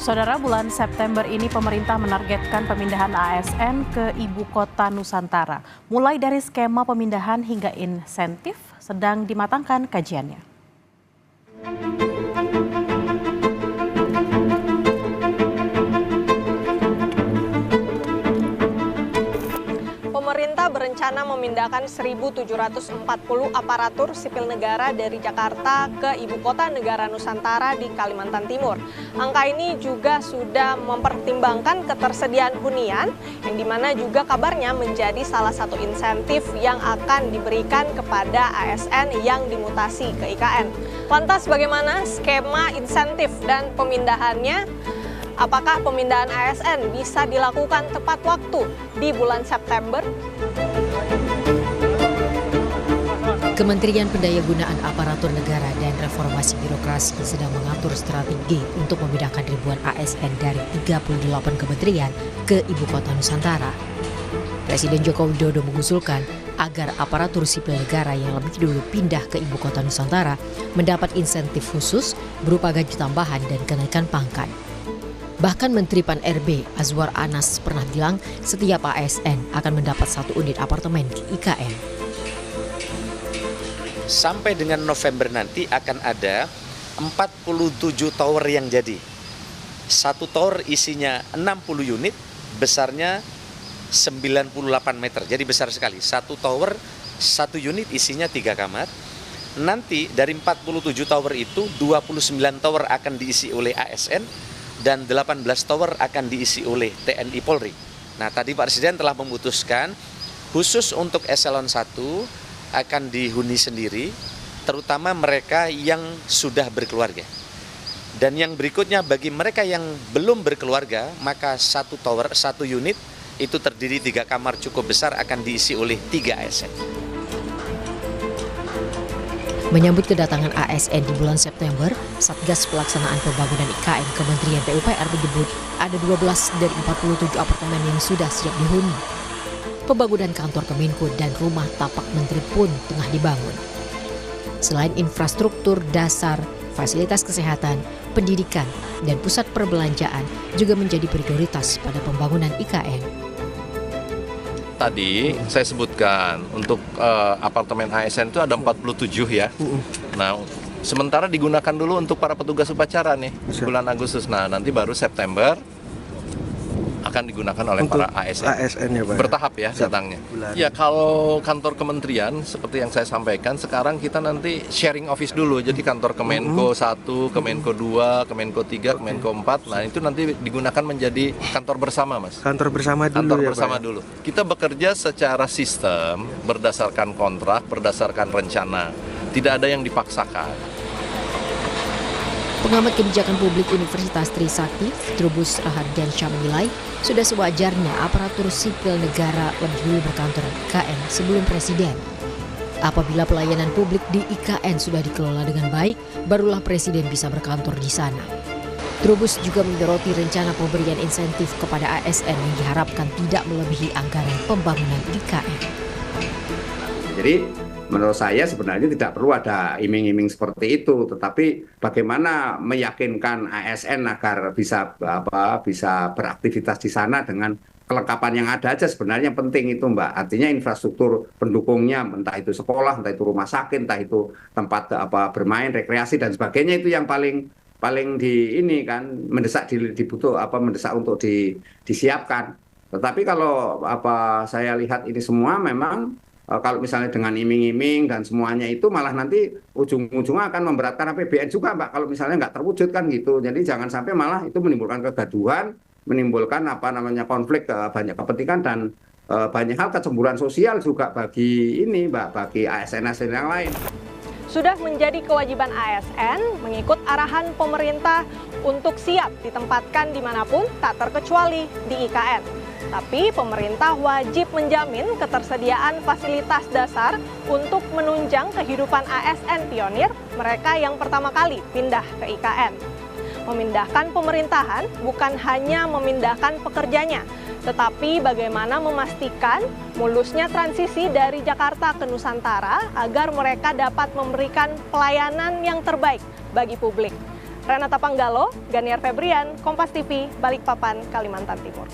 Saudara, bulan September ini pemerintah menargetkan pemindahan ASN ke ibu kota Nusantara. Mulai dari skema pemindahan hingga insentif sedang dimatangkan kajiannya. Pemerintah berencana memindahkan 1.740 aparatur sipil negara dari Jakarta ke Ibu Kota Negara Nusantara di Kalimantan Timur. Angka ini juga sudah mempertimbangkan ketersediaan hunian, yang dimana juga kabarnya menjadi salah satu insentif yang akan diberikan kepada ASN yang dimutasi ke IKN. Lantas bagaimana skema insentif dan pemindahannya? Apakah pemindahan ASN bisa dilakukan tepat waktu di bulan September? Kementerian Pendayagunaan Aparatur Negara dan Reformasi Birokrasi sedang mengatur strategi untuk memindahkan ribuan ASN dari 38 kementerian ke Ibu Kota Nusantara. Presiden Joko Widodo mengusulkan agar aparatur sipil negara yang lebih dulu pindah ke Ibu Kota Nusantara mendapat insentif khusus berupa gaji tambahan dan kenaikan pangkat. Bahkan Menteri Pan-RB Azwar Anas pernah bilang setiap ASN akan mendapat 1 unit apartemen di IKN. Sampai dengan November nanti akan ada 47 tower yang jadi. 1 tower isinya 60 unit, besarnya 98 meter, jadi besar sekali. 1 tower, 1 unit isinya 3 kamar. Nanti dari 47 tower itu, 29 tower akan diisi oleh ASN, dan 18 tower akan diisi oleh TNI Polri. Nah, tadi Pak Presiden telah memutuskan khusus untuk eselon 1 akan dihuni sendiri, terutama mereka yang sudah berkeluarga. Dan yang berikutnya bagi mereka yang belum berkeluarga, maka 1 tower, 1 unit itu terdiri 3 kamar cukup besar akan diisi oleh 3 ASN. Menyambut kedatangan ASN di bulan September, Satgas Pelaksanaan Pembangunan IKN Kementerian PUPR menyebut ada 12 dari 47 apartemen yang sudah siap dihuni. Pembangunan kantor Kemenko dan rumah tapak menteri pun tengah dibangun. Selain infrastruktur dasar, fasilitas kesehatan, pendidikan, dan pusat perbelanjaan juga menjadi prioritas pada pembangunan IKN. Tadi saya sebutkan untuk apartemen ASN itu ada 47 ya. Nah, sementara digunakan dulu untuk para petugas upacara nih bulan Agustus. Nah, nanti baru September akan digunakan oleh untuk para ASN ya, Pak, bertahap ya datangnya. Ya, kalau kantor kementerian seperti yang saya sampaikan, sekarang kita nanti sharing office dulu. Jadi kantor Kemenko 1, Kemenko 2, Kemenko 3, Kemenko 4. Nah, itu nanti digunakan menjadi kantor bersama, Mas. Kantor bersama dulu kantor ya, bersama Pak? Dulu. Kita bekerja secara sistem, berdasarkan kontrak, berdasarkan rencana. Tidak ada yang dipaksakan. Pengamat kebijakan publik Universitas Trisakti, Trubus Rahardiansyah menilai sudah sewajarnya aparatur sipil negara lebih dulu berkantor di IKN sebelum presiden. Apabila pelayanan publik di IKN sudah dikelola dengan baik, barulah presiden bisa berkantor di sana. Trubus juga menyoroti rencana pemberian insentif kepada ASN yang diharapkan tidak melebihi anggaran pembangunan IKN. Jadi menurut saya sebenarnya tidak perlu ada iming-iming seperti itu, tetapi bagaimana meyakinkan ASN agar bisa beraktivitas di sana dengan kelengkapan yang ada aja sebenarnya penting itu, Mbak. Artinya infrastruktur pendukungnya, entah itu sekolah, entah itu rumah sakit, entah itu tempat bermain, rekreasi dan sebagainya, itu yang paling mendesak mendesak untuk disiapkan. Tetapi kalau saya lihat ini semua memang kalau misalnya dengan iming-iming dan semuanya itu malah nanti ujung-ujungnya akan memberatkan APBN juga, Mbak, kalau misalnya nggak terwujud kan gitu. Jadi jangan sampai malah itu menimbulkan kegaduhan, menimbulkan konflik banyak kepentingan dan banyak hal kecemburuan sosial juga bagi ini, Mbak, bagi ASN-ASN yang lain. Sudah menjadi kewajiban ASN mengikut arahan pemerintah untuk siap ditempatkan dimanapun tak terkecuali di IKN. Tapi pemerintah wajib menjamin ketersediaan fasilitas dasar untuk menunjang kehidupan ASN pionir, mereka yang pertama kali pindah ke IKN. Memindahkan pemerintahan bukan hanya memindahkan pekerjanya, tetapi bagaimana memastikan mulusnya transisi dari Jakarta ke Nusantara agar mereka dapat memberikan pelayanan yang terbaik bagi publik. Renata Panggalo, Ganiar Febrian, Kompas TV, Balikpapan, Kalimantan Timur.